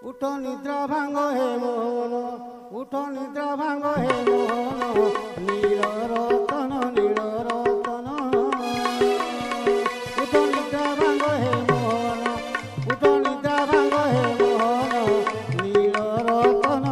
उठो निद्रा भांगो हे मोहन उठो निद्रा भांगो हे मोहन नील रतन उठो निद्रा भांगो हे मोहन उठो निद्रा भांगो हे मोहन नील रतन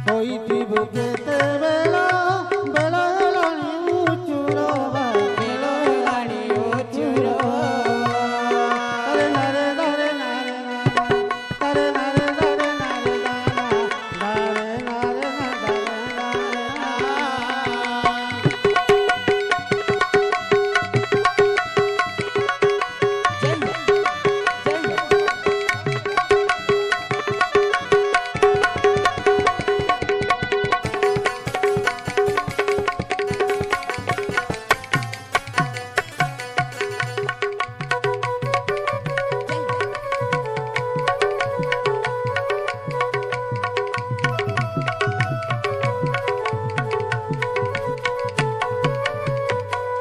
होई थी बुके तेरे